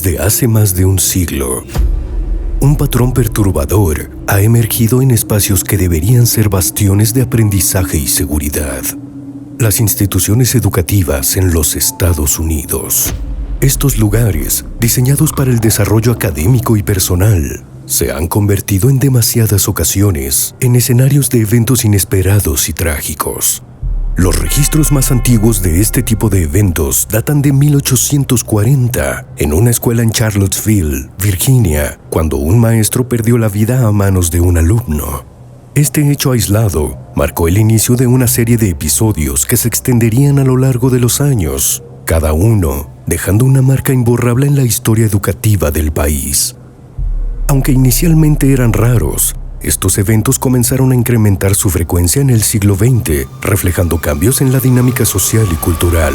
Desde hace más de un siglo, un patrón perturbador ha emergido en espacios que deberían ser bastiones de aprendizaje y seguridad: las instituciones educativas en los Estados Unidos. Estos lugares, diseñados para el desarrollo académico y personal, se han convertido en demasiadas ocasiones en escenarios de eventos inesperados y trágicos. Los registros más antiguos de este tipo de eventos datan de 1840, en una escuela en Charlottesville, Virginia, cuando un maestro perdió la vida a manos de un alumno. Este hecho aislado marcó el inicio de una serie de episodios que se extenderían a lo largo de los años, cada uno dejando una marca imborrable en la historia educativa del país. Aunque inicialmente eran raros, estos eventos comenzaron a incrementar su frecuencia en el siglo XX, reflejando cambios en la dinámica social y cultural.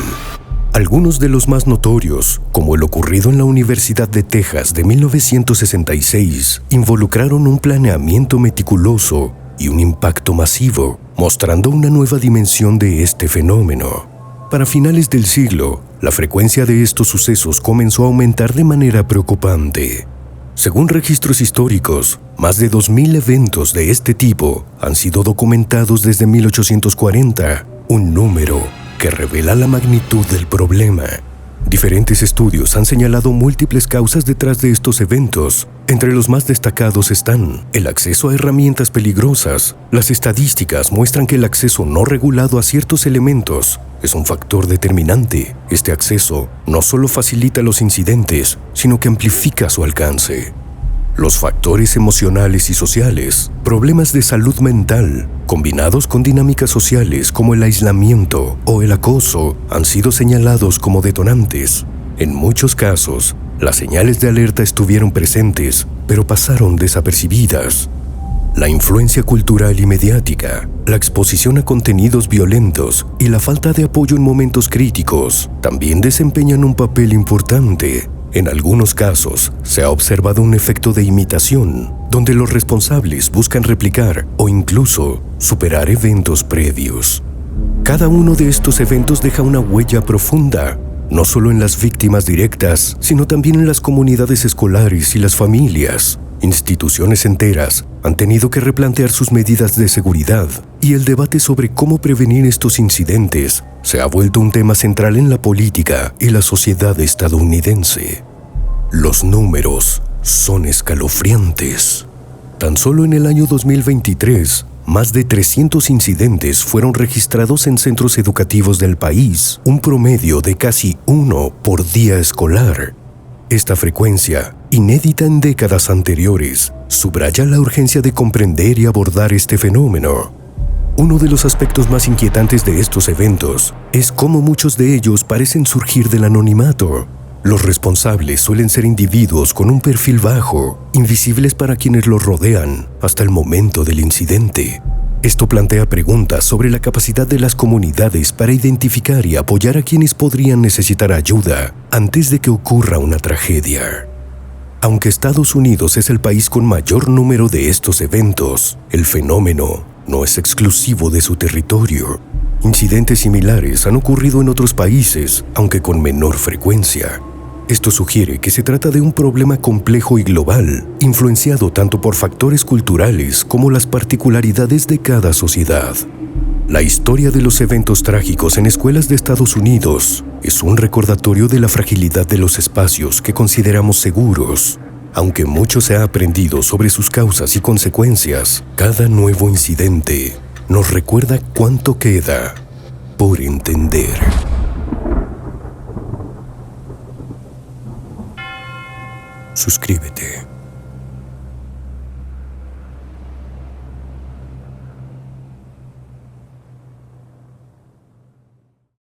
Algunos de los más notorios, como el ocurrido en la Universidad de Texas de 1966, involucraron un planeamiento meticuloso y un impacto masivo, mostrando una nueva dimensión de este fenómeno. Para finales del siglo, la frecuencia de estos sucesos comenzó a aumentar de manera preocupante. Según registros históricos, más de 2.000 eventos de este tipo han sido documentados desde 1840, un número que revela la magnitud del problema. Diferentes estudios han señalado múltiples causas detrás de estos eventos. Entre los más destacados están el acceso a herramientas peligrosas. Las estadísticas muestran que el acceso no regulado a ciertos elementos es un factor determinante. Este acceso no solo facilita los incidentes, sino que amplifica su alcance. Los factores emocionales y sociales, problemas de salud mental, combinados con dinámicas sociales como el aislamiento o el acoso, han sido señalados como detonantes. En muchos casos, las señales de alerta estuvieron presentes, pero pasaron desapercibidas. La influencia cultural y mediática, la exposición a contenidos violentos y la falta de apoyo en momentos críticos también desempeñan un papel importante. En algunos casos, se ha observado un efecto de imitación, donde los responsables buscan replicar o incluso superar eventos previos. Cada uno de estos eventos deja una huella profunda, no solo en las víctimas directas, sino también en las comunidades escolares y las familias. Instituciones enteras han tenido que replantear sus medidas de seguridad, y el debate sobre cómo prevenir estos incidentes se ha vuelto un tema central en la política y la sociedad estadounidense. Los números son escalofriantes. Tan solo en el año 2023, más de 300 incidentes fueron registrados en centros educativos del país, un promedio de casi 1 por día escolar. Esta frecuencia, inédita en décadas anteriores, subraya la urgencia de comprender y abordar este fenómeno. Uno de los aspectos más inquietantes de estos eventos es cómo muchos de ellos parecen surgir del anonimato. Los responsables suelen ser individuos con un perfil bajo, invisibles para quienes los rodean hasta el momento del incidente. Esto plantea preguntas sobre la capacidad de las comunidades para identificar y apoyar a quienes podrían necesitar ayuda antes de que ocurra una tragedia. Aunque Estados Unidos es el país con mayor número de estos eventos, el fenómeno no es exclusivo de su territorio. Incidentes similares han ocurrido en otros países, aunque con menor frecuencia. Esto sugiere que se trata de un problema complejo y global, influenciado tanto por factores culturales como las particularidades de cada sociedad. La historia de los eventos trágicos en escuelas de Estados Unidos es un recordatorio de la fragilidad de los espacios que consideramos seguros. Aunque mucho se ha aprendido sobre sus causas y consecuencias, cada nuevo incidente nos recuerda cuánto queda por entender. Suscríbete.